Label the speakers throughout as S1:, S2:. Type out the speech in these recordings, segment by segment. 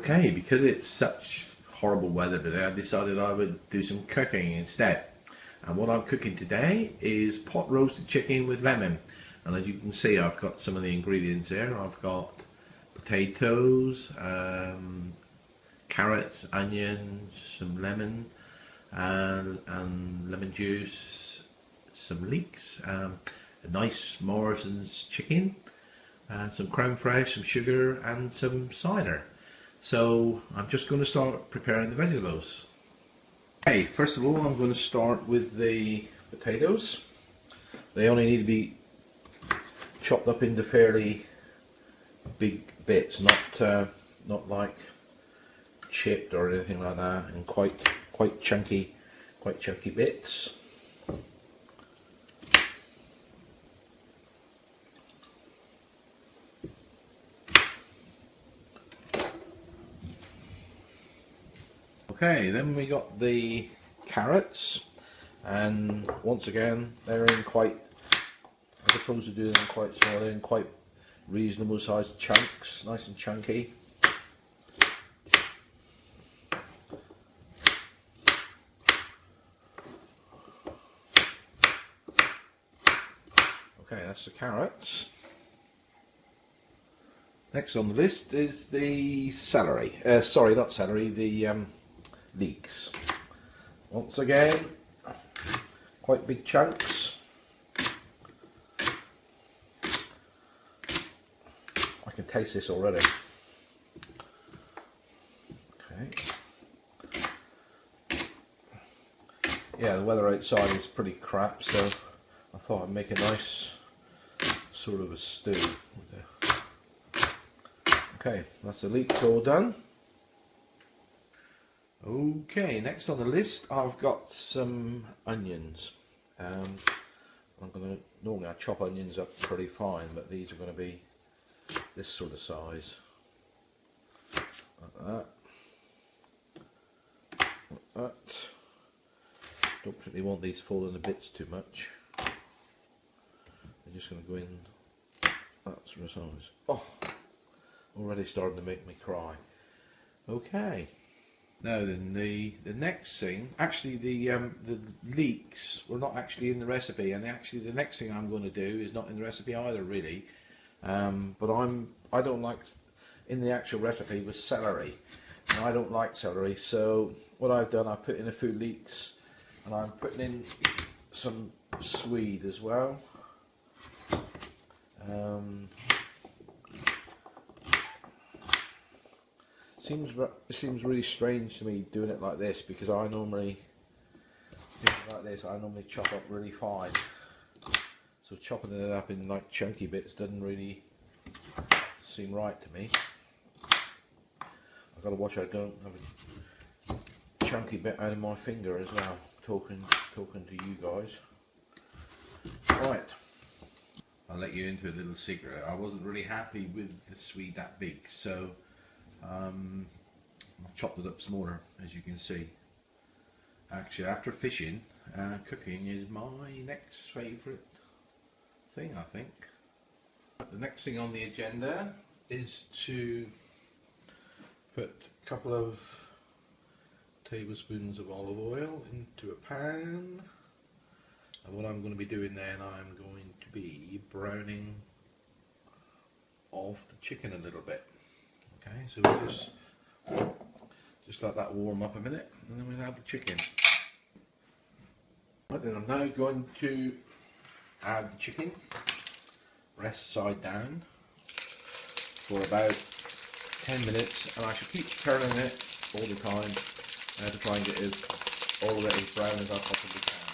S1: Okay, because it's such horrible weather today, I decided I would do some cooking instead. And what I'm cooking today is pot roasted chicken with lemon. And as you can see, I've got some of the ingredients there. I've got potatoes, carrots, onions, some lemon, and lemon juice, some leeks, a nice Morrison's chicken, some creme fraiche, some sugar, and some cider. So I'm just going to start preparing the vegetables. Okay, first of all I'm going to start with the potatoes. They only need to be chopped up into fairly big bits, not like chipped or anything like that, and quite chunky bits. Okay, then we got the carrots, and once again they're in quite, as opposed to doing them quite small, they're in quite reasonable sized chunks, nice and chunky. Okay, that's the carrots. Next on the list is the celery. Sorry, not celery, the leeks. Once again, quite big chunks. I can taste this already. Okay. Yeah, the weather outside is pretty crap, so I thought I'd make a nice sort of a stew. Okay, that's the leeks all done. Okay, next on the list I've got some onions. Normally I chop onions up pretty fine, but these are going to be this sort of size. Like that. Like that. Don't particularly want these falling to bits too much. They're just going to go in that sort of size. Oh, already starting to make me cry. Okay. Now then, the next thing, actually the leeks were not actually in the recipe, and actually the next thing I'm going to do is not in the recipe either, really. But I don't like, in the actual recipe was celery, and I don't like celery. So what I've done, I put in a few leeks, and I'm putting in some swede as well. It seems really strange to me doing it like this, because I normally chop up really fine. So chopping it up in like chunky bits doesn't really seem right to me. I've got to watch I don't have a chunky bit out of my finger as well, talking to you guys. Right, I'll let you into a little secret. I wasn't really happy with the swede that big, so I've chopped it up smaller, as you can see. Actually, after fishing, cooking is my next favourite thing, I think. The next thing on the agenda is to put a couple of tablespoons of olive oil into a pan. And what I'm going to be doing then, I'm going to be browning off the chicken a little bit. Okay, so we'll just let that warm up a minute, and then we'll add the chicken. Right, then I'm now going to add the chicken, rest side down, for about 10 minutes, and I should keep turning it all the time to try and get all of it as brown as I possibly can.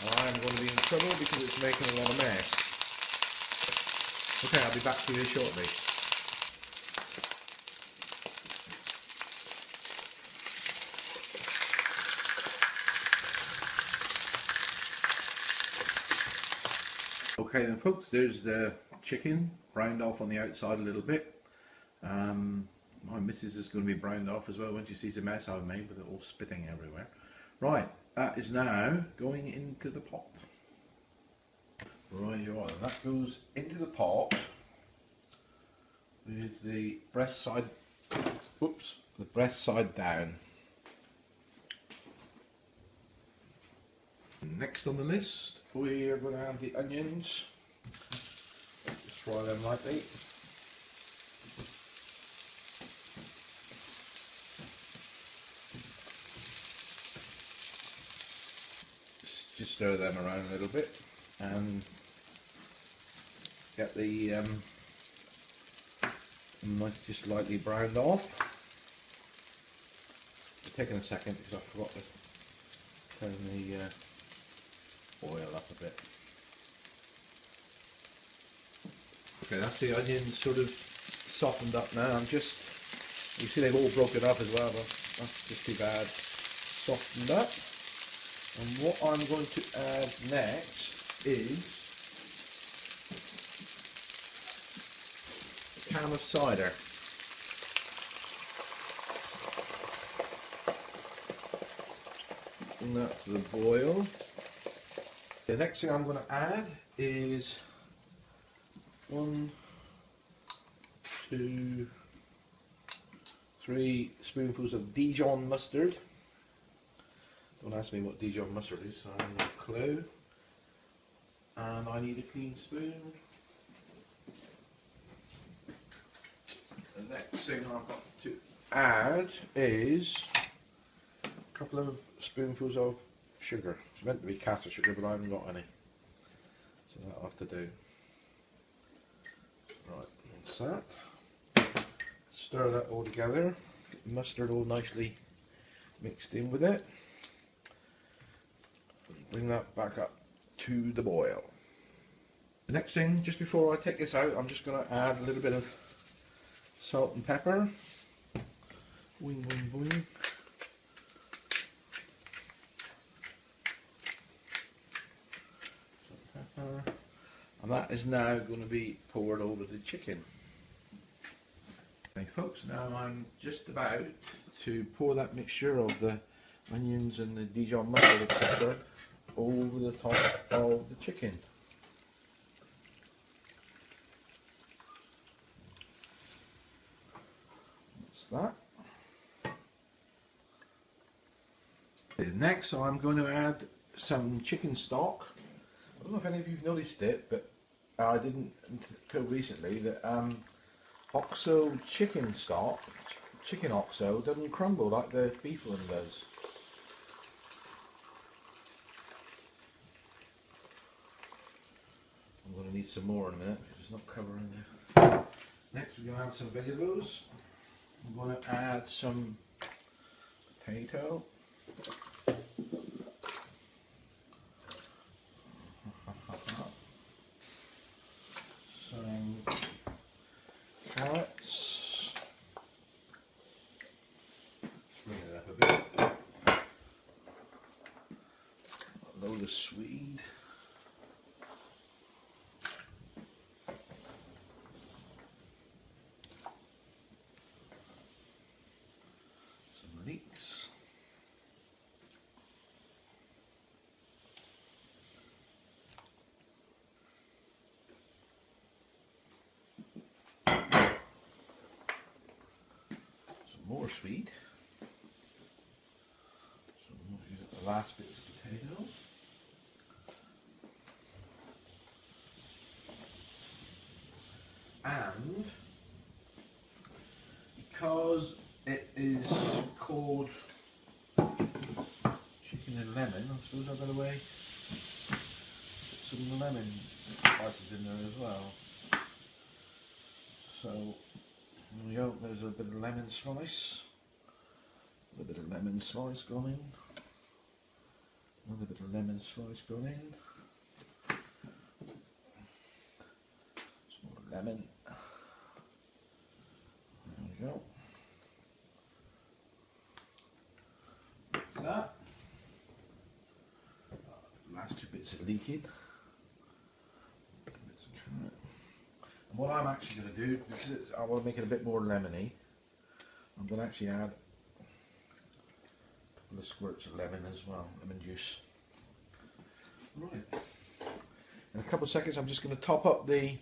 S1: And I am going to be in trouble because it's making a lot of mess. Okay, I'll be back to you shortly. Okay then folks, there's the chicken browned off on the outside a little bit. My missus is going to be browned off as well when she sees the mess I've made with it all spitting everywhere. Right, that is now going into the pot. Right you are, and that goes into the pot with the breast side Oops, the breast side down. Next on the list, we are going to add the onions. Just fry them lightly. Just stir them around a little bit and get the just lightly browned off. It's taking a second because I forgot to turn the oil up a bit. Okay, that's the onions sort of softened up now. You see they've all broken up as well, but that's just too bad. Softened up. And what I'm going to add next is a can of cider. Bring that to the boil. The next thing I'm going to add is 1, 2, 3 spoonfuls of Dijon mustard. Don't ask me what Dijon mustard is, I have no clue. And I need a clean spoon. The next thing I've got to add is a couple of spoonfuls of sugar. It's meant to be caster sugar, but I haven't got any. So that'll have to do. Right, that's that. Stir that all together. Get the mustard all nicely mixed in with it. Bring that back up to the boil. The next thing, just before I take this out, I'm just going to add a little bit of salt and pepper. Boing, boing, boing. Salt and pepper. And that is now going to be poured over the chicken. Okay folks, now I'm just about to pour that mixture of the onions and the Dijon mustard, etc. over the top of the chicken. That's that. Okay, next I'm going to add some chicken stock. I don't know if any of you've noticed it, but I didn't until recently that OXO chicken stock, chicken OXO, doesn't crumble like the beef one does. I'm going to need some more in a minute because it's not covering there. Next we're going to add some vegetables. I'm going to add some potato. Some carrots. Let's bring it up a bit. A load of swede. Some leeks. More sweet. So we'll use the last bits of potato. And because it is called chicken and lemon, I suppose I've got to put some lemon slices in there as well. So there we go, there's a bit of lemon slice, a bit of lemon slice gone in, another bit of lemon slice gone in, some more lemon, there we go, that's that, last two bits of leeking. And what I'm actually going to do, because I want to make it a bit more lemony, I'm going to actually add a couple of squirts of lemon as well, lemon juice. Right. In a couple of seconds I'm just going to top up the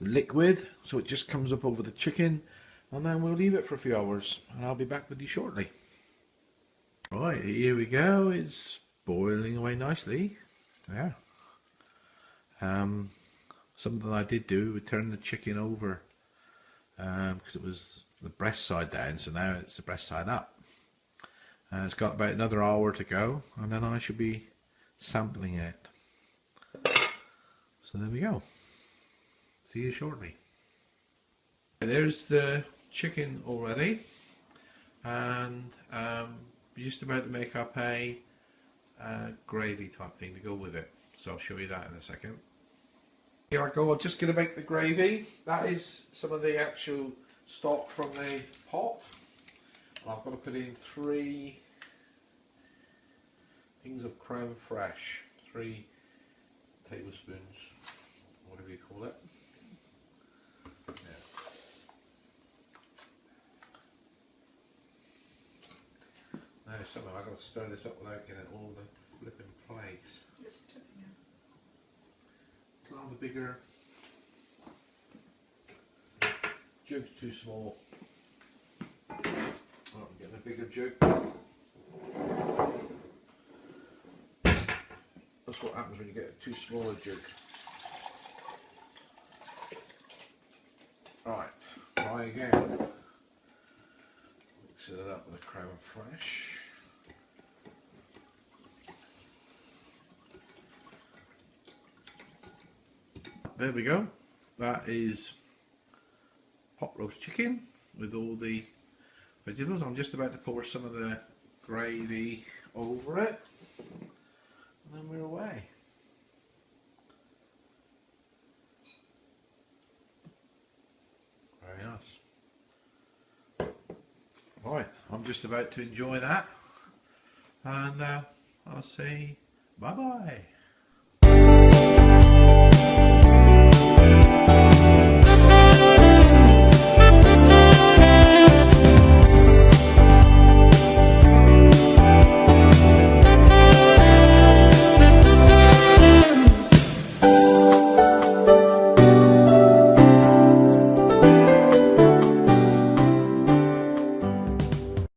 S1: liquid so it just comes up over the chicken, and then we'll leave it for a few hours and I'll be back with you shortly. Right, here we go. It's boiling away nicely. Yeah. Something I did do, we turned the chicken over because it was the breast side down, so now it's the breast side up. It's got about another hour to go, and then I should be sampling it. So there we go. See you shortly. There's the chicken already, and we're just about to make up a gravy type thing to go with it. So I'll show you that in a second. Here I go, I'm just going to make the gravy. That is some of the actual stock from the pot. And I've got to put in 3 things of crème fraîche, 3 tablespoons, whatever you call it. Yeah. Now somehow I've got to stir this up without getting all the flipping plates. Now the bigger jug's too small. Oh, I'm getting a bigger jug. That's what happens when you get a too small a jug. Right, try again. Mix it up with a crème fraîche. There we go. That is pot roast chicken with all the vegetables. I'm just about to pour some of the gravy over it, and then we're away. Very nice. Right, I'm just about to enjoy that, and I'll say bye bye.